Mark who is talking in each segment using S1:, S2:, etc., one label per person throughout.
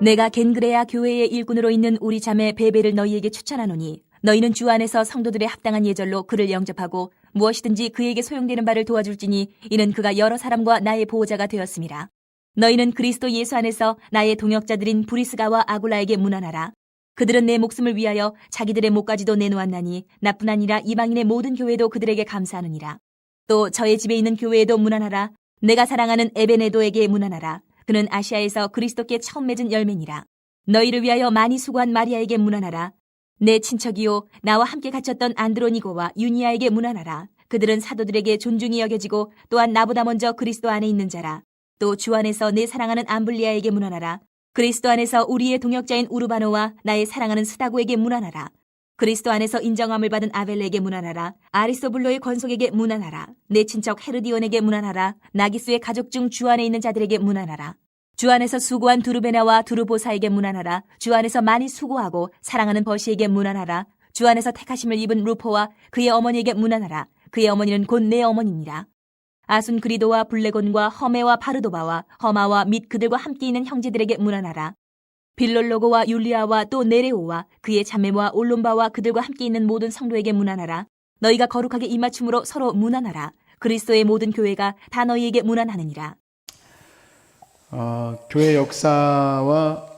S1: 내가 겐그레아 교회의 일꾼으로 있는 우리 자매 베베를 너희에게 추천하노니 너희는 주 안에서 성도들의 합당한 예절로 그를 영접하고 무엇이든지 그에게 소용되는 바를 도와줄지니 이는 그가 여러 사람과 나의 보호자가 되었음이라. 너희는 그리스도 예수 안에서 나의 동역자들인 브리스가와 아굴라에게 문안하라. 그들은 내 목숨을 위하여 자기들의 목까지도 내놓았나니 나뿐 아니라 이방인의 모든 교회도 그들에게 감사하느니라. 또 저의 집에 있는 교회에도 문안하라. 내가 사랑하는 에베네도에게 문안하라. 그는 아시아에서 그리스도께 처음 맺은 열매니라. 너희를 위하여 많이 수고한 마리아에게 문안하라. 내 친척이요 나와 함께 갇혔던 안드로니고와 유니아에게 문안하라. 그들은 사도들에게 존중이 여겨지고 또한 나보다 먼저 그리스도 안에 있는 자라. 또 주 안에서 내 사랑하는 암블리아에게 문안하라. 그리스도 안에서 우리의 동역자인 우르바노와 나의 사랑하는 스다고에게 문안하라. 그리스도 안에서 인정함을 받은 아벨레에게 문안하라. 아리스토블로의 권속에게 문안하라. 내 친척 헤르디온에게 문안하라. 나기스의 가족 중 주 안에 있는 자들에게 문안하라. 주 안에서 수고한 두르베나와 두르보사에게 문안하라. 주 안에서 많이 수고하고 사랑하는 버시에게 문안하라. 주 안에서 택하심을 입은 루포와 그의 어머니에게 문안하라. 그의 어머니는 곧 내 어머니니라. 아순그리도와 블레곤과 허메와 바르도바와 허마와 및 그들과 함께 있는 형제들에게 문안하라. 빌롤로고와 율리아와 또 네레오와 그의 자매와 올론바와 그들과 함께 있는 모든 성도에게 문안하라. 너희가 거룩하게 입맞춤으로 서로 문안하라. 그리스도의 모든 교회가 다 너희에게 문안하느니라.
S2: 교회 역사와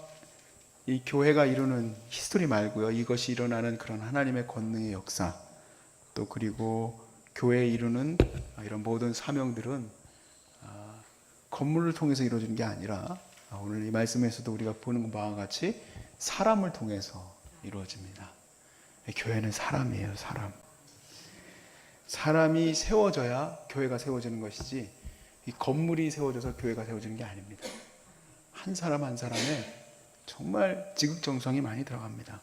S2: 이 교회가 이루는 히스토리 말고요. 이것이 일어나는 그런 하나님의 권능의 역사, 또 그리고 교회에 이루는 이런 모든 사명들은 건물을 통해서 이루어지는 게 아니라 오늘 이 말씀에서도 우리가 보는 바와 같이 사람을 통해서 이루어집니다. 교회는 사람이에요, 사람. 사람이 세워져야 교회가 세워지는 것이지 이 건물이 세워져서 교회가 세워지는 게 아닙니다. 한 사람 한 사람에 정말 지극정성이 많이 들어갑니다.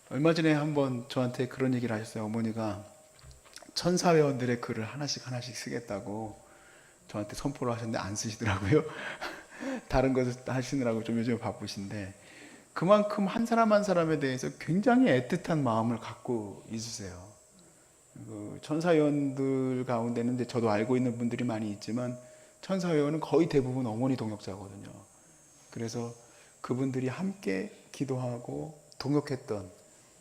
S2: 얼마 전에 한번 저한테 그런 얘기를 하셨어요. 어머니가 천사회원들의 글을 하나씩 쓰겠다고 저한테 선포를 하셨는데 안 쓰시더라고요. 다른 것을 하시느라고 좀 요즘 바쁘신데 그만큼 한 사람 한 사람에 대해서 굉장히 애틋한 마음을 갖고 있으세요. 천사회원들 가운데는 이제 저도 알고 있는 분들이 많이 있지만 천사회원은 거의 대부분 어머니 동역자거든요. 그래서 그분들이 함께 기도하고 동역했던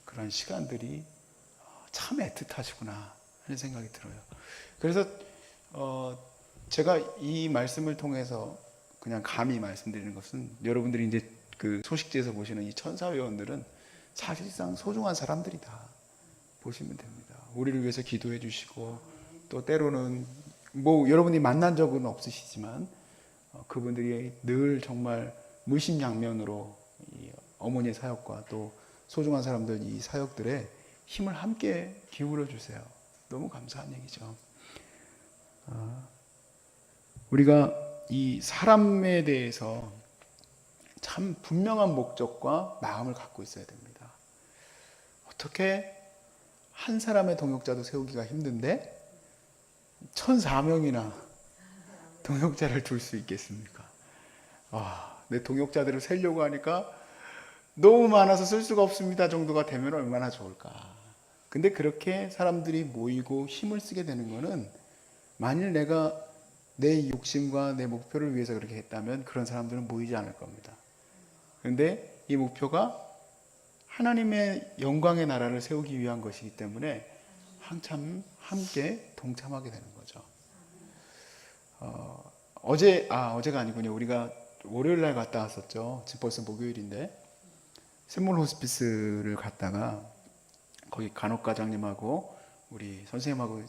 S2: 그런 시간들이 참 애틋하시구나 하는 생각이 들어요. 그래서 제가 이 말씀을 통해서 그냥 감히 말씀드리는 것은 여러분들이 이제 그 소식지에서 보시는 이 천사회원들은 사실상 소중한 사람들이다 보시면 됩니다. 우리를 위해서 기도해 주시고 또 때로는 뭐 여러분이 만난 적은 없으시지만 그분들이 늘 정말 물심양면으로 이 어머니의 사역과 또 소중한 사람들 이 사역들에 힘을 함께 기울여 주세요. 너무 감사한 얘기죠. 우리가 이 사람에 대해서 참 분명한 목적과 마음을 갖고 있어야 됩니다. 어떻게 한 사람의 동역자도 세우기가 힘든데 1,400명이나 동역자를 둘 수 있겠습니까? 내 동역자들을 세려고 하니까 너무 많아서 쓸 수가 없습니다 정도가 되면 얼마나 좋을까. 근데 그렇게 사람들이 모이고 힘을 쓰게 되는 거는 만일 내가 내 욕심과 내 목표를 위해서 그렇게 했다면 그런 사람들은 모이지 않을 겁니다. 그런데 이 목표가 하나님의 영광의 나라를 세우기 위한 것이기 때문에 한참 함께 동참하게 되는 거죠. 어제가 아니군요. 우리가 월요일 날 갔다 왔었죠. 지금 벌써 목요일인데 샘물 호스피스를 갔다가 거기 간호과장님하고 우리 선생님하고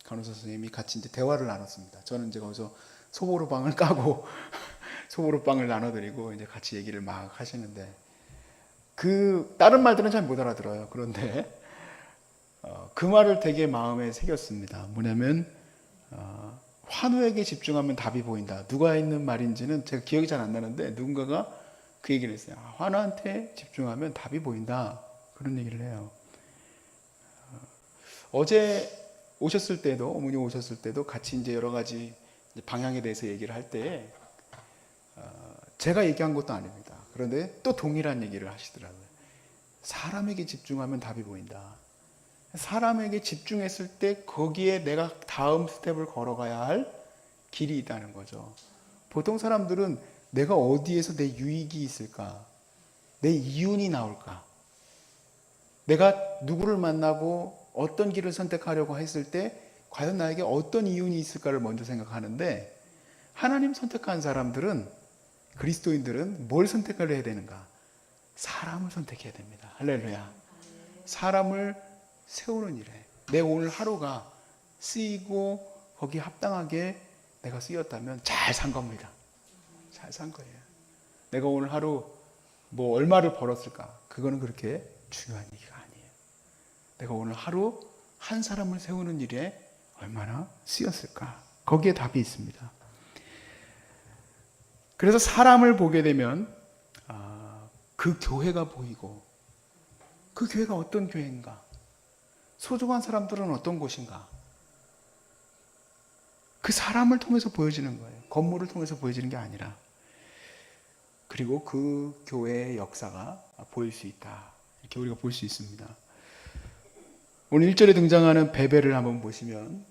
S2: 간호사 선생님이 같이 이제 대화를 나눴습니다. 저는 이제 거기서 소보루빵을 까고 소보루빵을 나눠드리고 이제 같이 얘기를 막 하시는데 다른 말들은 잘 못 알아들어요. 그런데 그 말을 되게 마음에 새겼습니다. 뭐냐면 환우에게 집중하면 답이 보인다. 누가 했는 말인지는 제가 기억이 잘 안 나는데 누군가가 그 얘기를 했어요. 환우한테 집중하면 답이 보인다. 그런 얘기를 해요. 어제 오셨을 때도 어머니 오셨을 때도 같이 이제 여러 가지 방향에 대해서 얘기를 할 때 제가 얘기한 것도 아닙니다. 그런데 또 동일한 얘기를 하시더라고요. 사람에게 집중하면 답이 보인다. 사람에게 집중했을 때 거기에 내가 다음 스텝을 걸어가야 할 길이 있다는 거죠. 보통 사람들은 내가 어디에서 내 유익이 있을까? 내 이윤이 나올까? 내가 누구를 만나고 어떤 길을 선택하려고 했을 때 과연 나에게 어떤 이윤이 있을까를 먼저 생각하는데, 하나님 선택한 사람들은, 그리스도인들은 뭘 선택을 해야 되는가? 사람을 선택해야 됩니다. 할렐루야. 사람을 세우는 일에 내 오늘 하루가 쓰이고 거기에 합당하게 내가 쓰였다면 잘 산 겁니다. 잘 산 거예요. 내가 오늘 하루 뭐 얼마를 벌었을까? 그거는 그렇게 중요한 얘기가 아니에요. 내가 오늘 하루 한 사람을 세우는 일에 얼마나 쓰였을까? 거기에 답이 있습니다. 그래서 사람을 보게 되면 그 교회가 보이고, 그 교회가 어떤 교회인가? 소중한 사람들은 어떤 곳인가? 그 사람을 통해서 보여지는 거예요. 건물을 통해서 보여지는 게 아니라. 그리고 그 교회의 역사가 보일 수 있다. 이렇게 우리가 볼 수 있습니다. 오늘 1절에 등장하는 베벨을 한번 보시면,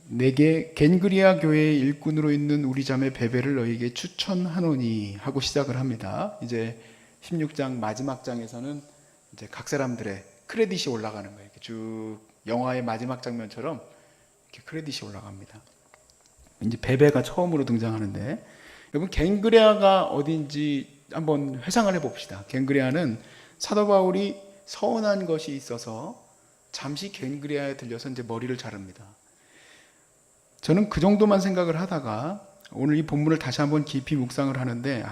S2: 내게 겐그리아 교회의 일꾼으로 있는 우리 자매 베벨을 너에게 추천하노니 하고 시작을 합니다. 이제 16장 마지막 장에서는 이제 각 사람들의 크레딧이 올라가는 거예요. 이렇게 쭉 영화의 마지막 장면처럼 이렇게 크레딧이 올라갑니다. 이제 베베가 처음으로 등장하는데, 여러분 겐그레아가 어딘지 한번 회상을 해봅시다. 겐그레아는 사도 바울이 서운한 것이 있어서 잠시 겐그레아에 들려서 이제 머리를 자릅니다. 저는 그 정도만 생각을 하다가 오늘 이 본문을 다시 한번 깊이 묵상을 하는데,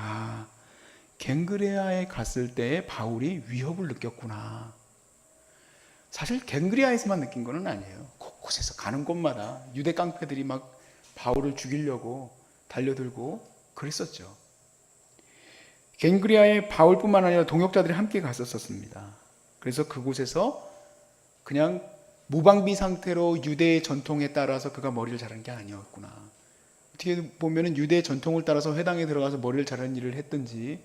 S2: 겐그레아에 갔을 때 바울이 위협을 느꼈구나. 사실 겐그레아에서만 느낀 건 아니에요. 곳곳에서 가는 곳마다 유대 깡패들이 막 바울을 죽이려고 달려들고 그랬었죠. 겐그레아에 바울뿐만 아니라 동역자들이 함께 갔었습니다. 그래서 그곳에서 그냥 무방비 상태로 유대의 전통에 따라서 그가 머리를 자른 게 아니었구나. 어떻게 보면 유대의 전통을 따라서 회당에 들어가서 머리를 자르는 일을 했든지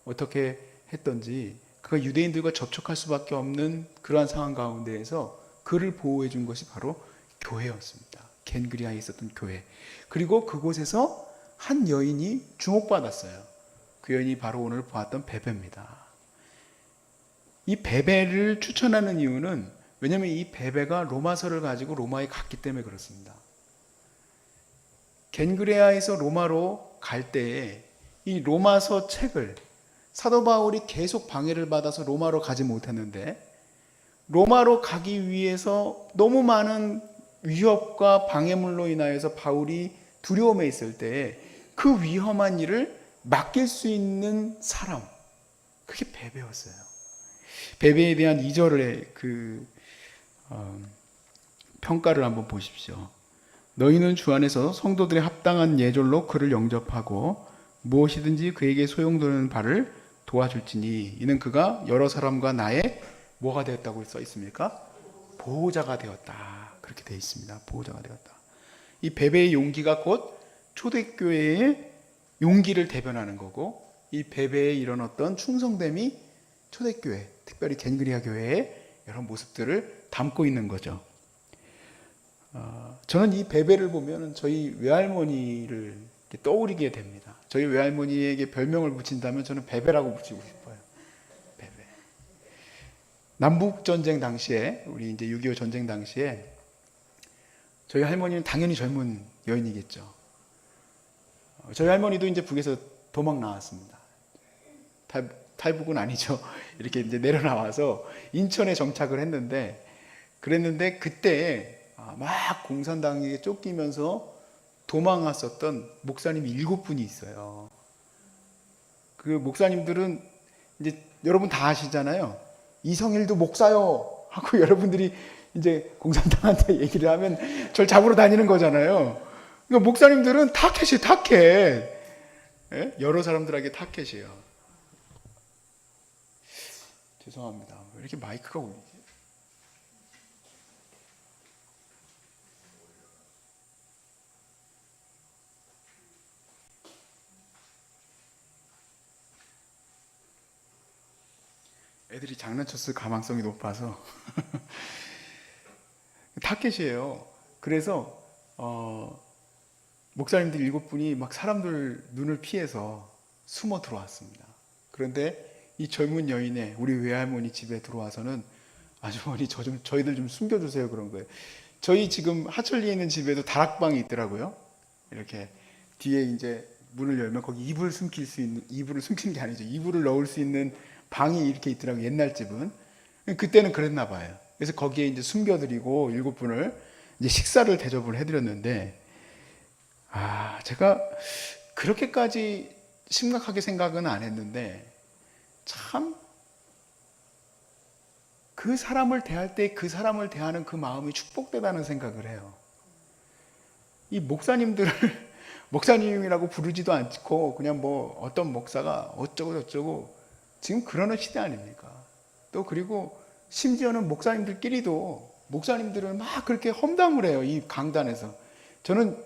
S2: 어떻게 했든지 그가 유대인들과 접촉할 수밖에 없는 그러한 상황 가운데에서 그를 보호해 준 것이 바로 교회였습니다. 겐그리아에 있었던 교회. 그리고 그곳에서 한 여인이 주목받았어요. 그 여인이 바로 오늘 보았던 베베입니다. 이 베베를 추천하는 이유는, 왜냐하면 이 베베가 로마서를 가지고 로마에 갔기 때문에 그렇습니다. 겐그레아에서 로마로 갈 때에 이 로마서 책을 사도 바울이 계속 방해를 받아서 로마로 가지 못했는데, 로마로 가기 위해서 너무 많은 위협과 방해물로 인하여서 바울이 두려움에 있을 때에 그 위험한 일을 맡길 수 있는 사람, 그게 베베였어요. 베베에 대한 2절의 평가를 한번 보십시오. 너희는 주 안에서 성도들의 합당한 예절로 그를 영접하고 무엇이든지 그에게 소용되는 바를 도와줄지니 이는 그가 여러 사람과 나의 뭐가 되었다고 써 있습니까? 보호자가 되었다. 그렇게 되어 있습니다. 보호자가 되었다. 이 베베의 용기가 곧 초대교회의 용기를 대변하는 거고, 이 베베의 이런 어떤 충성됨이 초대교회, 특별히 겐그리아 교회의 여러 모습들을 담고 있는 거죠. 저는 이 베베를 보면 저희 외할머니를 떠올리게 됩니다. 저희 외할머니에게 별명을 붙인다면 저는 베베라고 붙이고 싶어요. 베베. 남북 전쟁 당시에, 우리 이제 6.25 전쟁 당시에 저희 할머니는 당연히 젊은 여인이겠죠. 저희 할머니도 이제 북에서 도망 나왔습니다. 탈북은 아니죠. 이렇게 이제 내려나와서 인천에 정착을 했는데, 그랬는데 그때 막 공산당에게 쫓기면서 도망왔었던 목사님이 7분이 있어요. 그 목사님들은 이제 여러분 다 아시잖아요. 이성일도 목사요 하고 여러분들이 이제 공산당한테 얘기를 하면 절 잡으러 다니는 거잖아요. 그러니까 목사님들은 타켓이에요, 타켓. 예? 여러 사람들에게 타켓이에요. 죄송합니다. 왜 이렇게 마이크가 울리지? 애들이 장난쳤을 가망성이 높아서 타켓이에요. 그래서 목사님들 7분이 막 사람들 눈을 피해서 숨어 들어왔습니다. 그런데 이 젊은 여인의 우리 외할머니 집에 들어와서는 아주머니 저희들 좀 숨겨주세요 그런 거예요. 저희 지금 하천리에 있는 집에도 다락방이 있더라고요. 이렇게 뒤에 이제 문을 열면 거기 이불을 숨기는 게 아니죠. 이불을 넣을 수 있는 방이 이렇게 있더라고요. 옛날 집은. 그때는 그랬나 봐요. 그래서 거기에 이제 숨겨드리고 7분을 이제 식사를 대접을 해드렸는데, 제가 그렇게까지 심각하게 생각은 안 했는데, 참, 그 사람을 대할 때 그 사람을 대하는 그 마음이 축복되다는 생각을 해요. 이 목사님들을 목사님이라고 부르지도 않고 그냥 뭐 어떤 목사가 어쩌고 저쩌고 지금 그러는 시대 아닙니까? 또 그리고 심지어는 목사님들을 막 그렇게 험담을 해요. 이 강단에서. 저는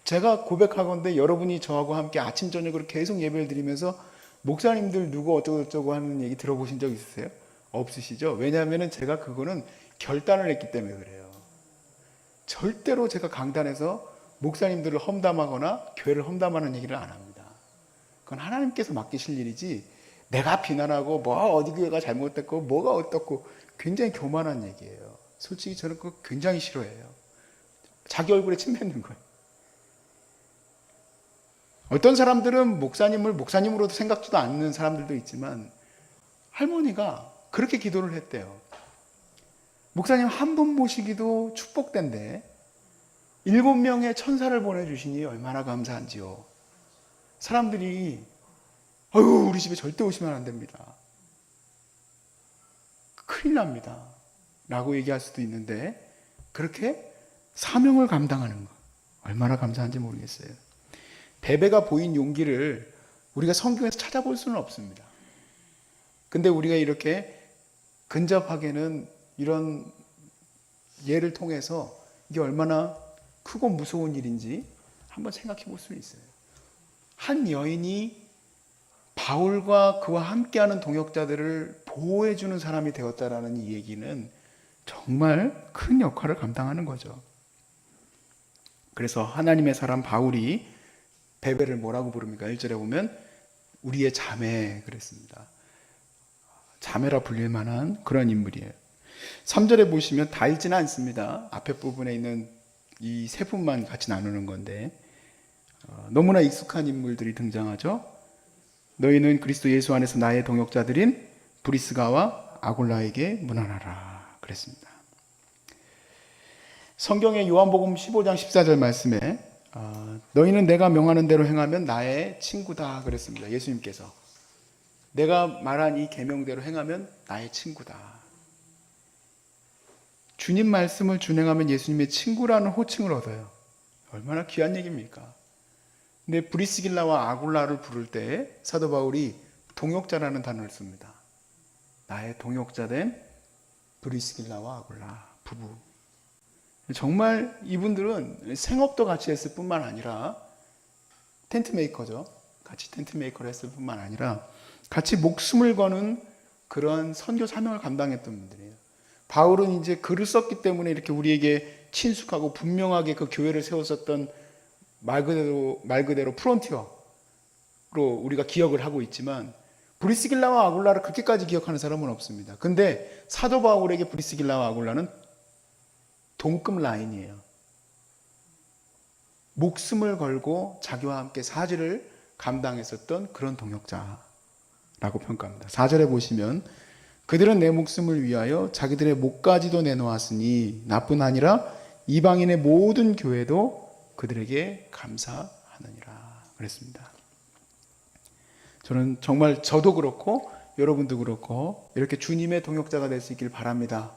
S2: 제가 고백하건대 여러분이 저하고 함께 아침 저녁으로 계속 예배를 드리면서 목사님들 누구 어쩌고 저쩌고 하는 얘기 들어보신 적 있으세요? 없으시죠? 왜냐하면 제가 그거는 결단을 했기 때문에 그래요. 절대로 제가 강단에서 목사님들을 험담하거나 교회를 험담하는 얘기를 안 합니다. 그건 하나님께서 맡기실 일이지 내가 비난하고 어디 교회가 잘못됐고 뭐가 어떻고 굉장히 교만한 얘기예요. 솔직히 저는 그거 굉장히 싫어해요. 자기 얼굴에 침 뱉는 거예요. 어떤 사람들은 목사님을 목사님으로도 생각지도 않는 사람들도 있지만 할머니가 그렇게 기도를 했대요. 목사님 한 분 모시기도 축복된데 7명의 천사를 보내주시니 얼마나 감사한지요. 사람들이 우리 집에 절대 오시면 안 됩니다. 큰일 납니다. 라고 얘기할 수도 있는데 그렇게 사명을 감당하는 것 얼마나 감사한지 모르겠어요. 베베가 보인 용기를 우리가 성경에서 찾아볼 수는 없습니다. 근데 우리가 이렇게 근접하게는 이런 예를 통해서 이게 얼마나 크고 무서운 일인지 한번 생각해 볼 수 있어요. 한 여인이 바울과 그와 함께하는 동역자들을 보호해주는 사람이 되었다라는 이 얘기는 정말 큰 역할을 감당하는 거죠. 그래서 하나님의 사람 바울이 베베를 뭐라고 부릅니까? 1절에 보면 우리의 자매 그랬습니다. 자매라 불릴 만한 그런 인물이에요. 3절에 보시면 다 읽지는 않습니다. 앞에 부분에 있는 이 세 분만 같이 나누는 건데 너무나 익숙한 인물들이 등장하죠. 너희는 그리스도 예수 안에서 나의 동역자들인 브리스가와 아굴라에게 문안하라 그랬습니다. 성경의 요한복음 15장 14절 말씀에 너희는 내가 명하는 대로 행하면 나의 친구다 그랬습니다. 예수님께서 내가 말한 이 계명대로 행하면 나의 친구다. 주님 말씀을 준행하면 예수님의 친구라는 호칭을 얻어요. 얼마나 귀한 얘기입니까? 근데 브리스길라와 아굴라를 부를 때 사도 바울이 동역자라는 단어를 씁니다. 나의 동역자된 브리스길라와 아굴라 부부. 정말 이분들은 생업도 같이 했을 뿐만 아니라 텐트 메이커죠. 같이 텐트 메이커를 했을 뿐만 아니라 같이 목숨을 거는 그런 선교 사명을 감당했던 분들이에요. 바울은 이제 글을 썼기 때문에 이렇게 우리에게 친숙하고 분명하게 그 교회를 세웠었던 말 그대로 프론티어로 우리가 기억을 하고 있지만 브리스길라와 아굴라를 그렇게까지 기억하는 사람은 없습니다. 근데 사도 바울에게 브리스길라와 아굴라는 동급 라인이에요. 목숨을 걸고 자기와 함께 사지를 감당했었던 그런 동역자라고 평가합니다. 4절에 보시면 그들은 내 목숨을 위하여 자기들의 목까지도 내놓았으니 나뿐 아니라 이방인의 모든 교회도 그들에게 감사하느니라 그랬습니다. 저는 정말 저도 그렇고 여러분도 그렇고 이렇게 주님의 동역자가 될 수 있길 바랍니다.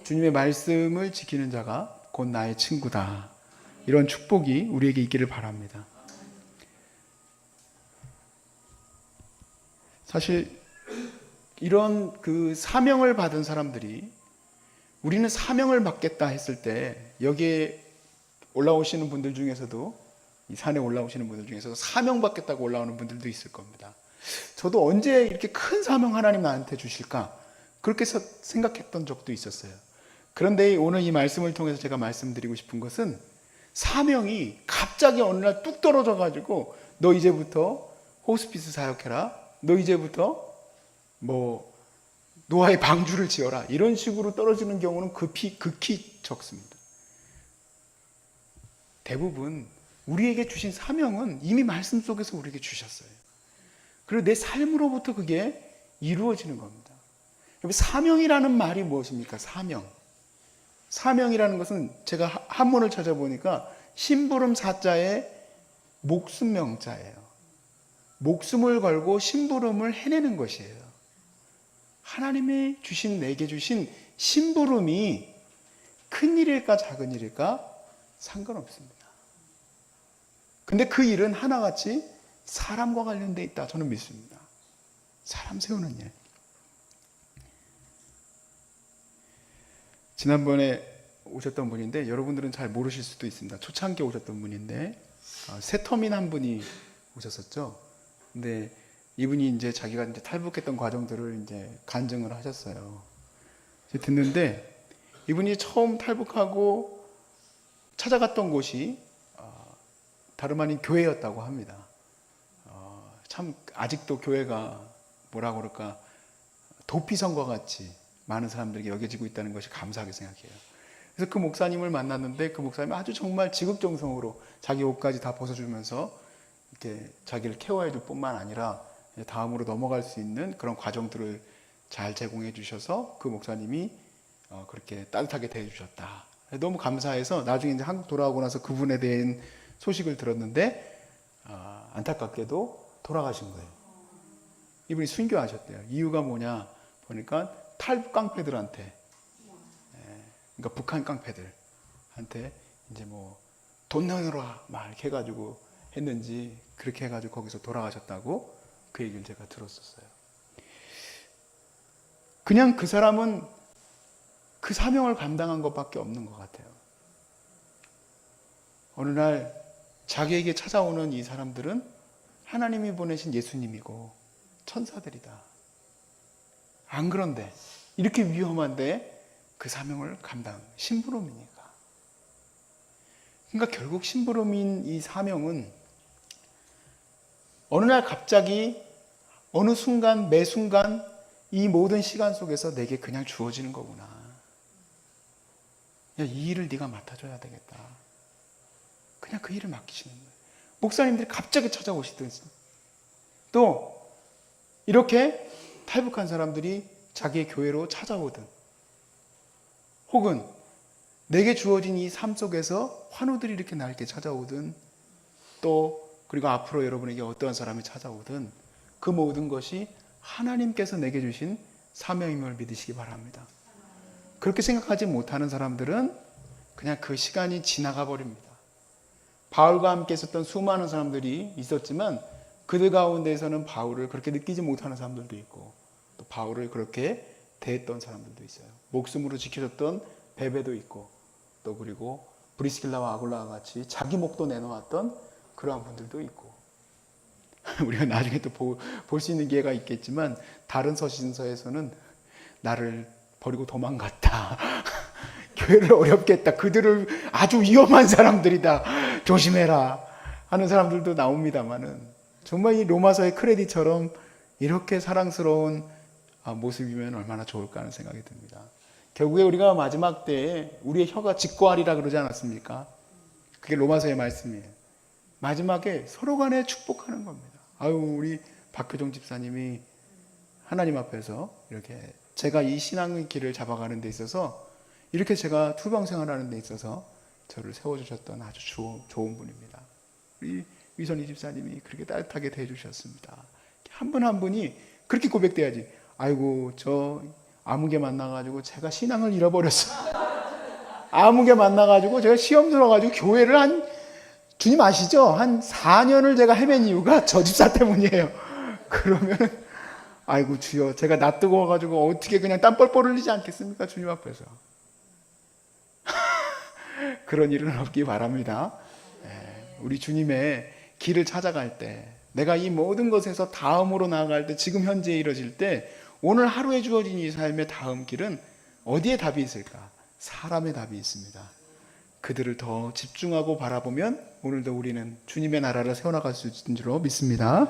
S2: 주님의 말씀을 지키는 자가 곧 나의 친구다. 이런 축복이 우리에게 있기를 바랍니다. 사실 이런 그 사명을 받은 사람들이 우리는 사명을 받겠다 했을 때 여기에 올라오시는 분들 중에서도 이 산에 올라오시는 분들 중에서도 사명 받겠다고 올라오는 분들도 있을 겁니다. 저도 언제 이렇게 큰 사명 하나님 나한테 주실까? 그렇게 생각했던 적도 있었어요. 그런데 오늘 이 말씀을 통해서 제가 말씀드리고 싶은 것은 사명이 갑자기 어느 날 뚝 떨어져 가지고 너 이제부터 호스피스 사역해라. 너 이제부터 뭐 노아의 방주를 지어라. 이런 식으로 떨어지는 경우는 극히 적습니다. 대부분 우리에게 주신 사명은 이미 말씀 속에서 우리에게 주셨어요. 그리고 내 삶으로부터 그게 이루어지는 겁니다. 사명이라는 말이 무엇입니까? 사명이라는 것은 제가 한문을 찾아보니까 심부름 사자에 목숨 명자예요. 목숨을 걸고 심부름을 해내는 것이에요. 하나님이 주신 내게 주신 심부름이 큰 일일까 작은 일일까 상관없습니다. 근데 그 일은 하나같이 사람과 관련되어 있다. 저는 믿습니다. 사람 세우는 일. 지난번에 오셨던 분인데 여러분들은 잘 모르실 수도 있습니다. 초창기에 오셨던 분인데 새터민 한 분이 오셨었죠. 근데 이분이 이제 자기가 이제 탈북했던 과정들을 이제 간증을 하셨어요. 듣는데 이분이 처음 탈북하고 찾아갔던 곳이 다름 아닌 교회였다고 합니다. 참 아직도 교회가 뭐라 그럴까 도피성과 같이 많은 사람들에게 여겨지고 있다는 것이 감사하게 생각해요. 그래서 그 목사님을 만났는데 그 목사님이 아주 정말 지극정성으로 자기 옷까지 다 벗어주면서 이렇게 자기를 케어해 줄 뿐만 아니라 다음으로 넘어갈 수 있는 그런 과정들을 잘 제공해 주셔서 그 목사님이 그렇게 따뜻하게 대해 주셨다. 너무 감사해서 나중에 이제 한국 돌아오고 나서 그분에 대한 소식을 들었는데 안타깝게도 돌아가신 거예요. 이분이 순교하셨대요. 이유가 뭐냐 보니까 탈북 깡패들한테, 그러니까 북한 깡패들한테 이제 뭐 돈 내놓으라 막 이렇게 해가지고 했는지 그렇게 해가지고 거기서 돌아가셨다고 그 얘기를 제가 들었었어요. 그냥 그 사람은 그 사명을 감당한 것밖에 없는 것 같아요. 어느 날 자기에게 찾아오는 이 사람들은 하나님이 보내신 예수님이고 천사들이다. 안 그런데 이렇게 위험한데 그 사명을 심부름이니까. 그러니까 결국 심부름인 이 사명은 어느 날 갑자기 어느 순간 매 순간 이 모든 시간 속에서 내게 그냥 주어지는 거구나. 야, 이 일을 네가 맡아줘야 되겠다. 그냥 그 일을 맡기시는 거예요. 목사님들이 갑자기 찾아오시든지 또 이렇게 탈북한 사람들이 자기의 교회로 찾아오든 혹은 내게 주어진 이 삶 속에서 환우들이 이렇게 나에게 찾아오든 또 그리고 앞으로 여러분에게 어떠한 사람이 찾아오든 그 모든 것이 하나님께서 내게 주신 사명임을 믿으시기 바랍니다. 그렇게 생각하지 못하는 사람들은 그냥 그 시간이 지나가 버립니다. 바울과 함께 있었던 수많은 사람들이 있었지만 그들 가운데에서는 바울을 그렇게 느끼지 못하는 사람들도 있고 또 바울을 그렇게 대했던 사람들도 있어요. 목숨으로 지켜줬던 베베도 있고 또 그리고 브리스길라와 아굴라와 같이 자기 목도 내놓았던 그러한 분들도 있고 우리가 나중에 또 볼 수 있는 기회가 있겠지만 다른 서신서에서는 나를 버리고 도망갔다. 교회를 어렵게 했다. 그들을 아주 위험한 사람들이다. 조심해라 하는 사람들도 나옵니다만은 정말 이 로마서의 크레디처럼 이렇게 사랑스러운 모습이면 얼마나 좋을까 하는 생각이 듭니다. 결국에 우리가 마지막 때에 우리의 혀가 직고하리라 그러지 않았습니까? 그게 로마서의 말씀이에요. 마지막에 서로 간에 축복하는 겁니다. 아유, 우리 박효정 집사님이 하나님 앞에서 이렇게 제가 이 신앙의 길을 잡아가는 데 있어서 이렇게 제가 투병생활하는 데 있어서 저를 세워주셨던 아주 좋은 분입니다. 우리 위선희 집사님이 그렇게 따뜻하게 대해주셨습니다. 한 분 한 분이 그렇게 고백돼야지. 아이고, 저 아무개 만나가지고 제가 신앙을 잃어버렸어요. 아무개 만나가지고 제가 시험 들어가지고 교회를 주님 아시죠? 한 4년을 제가 헤맨 이유가 저 집사 때문이에요. 그러면 아이고 주여, 제가 낯뜨거 와가지고 어떻게 그냥 땀 뻘뻘 흘리지 않겠습니까? 주님 앞에서. 그런 일은 없기 바랍니다. 우리 주님의 길을 찾아갈 때 내가 이 모든 것에서 다음으로 나아갈 때, 지금 현재 이뤄질 때, 오늘 하루에 주어진 이 삶의 다음 길은 어디에 답이 있을까? 사람의 답이 있습니다. 그들을 더 집중하고 바라보면 오늘도 우리는 주님의 나라를 세워나갈 수 있는 줄로 믿습니다.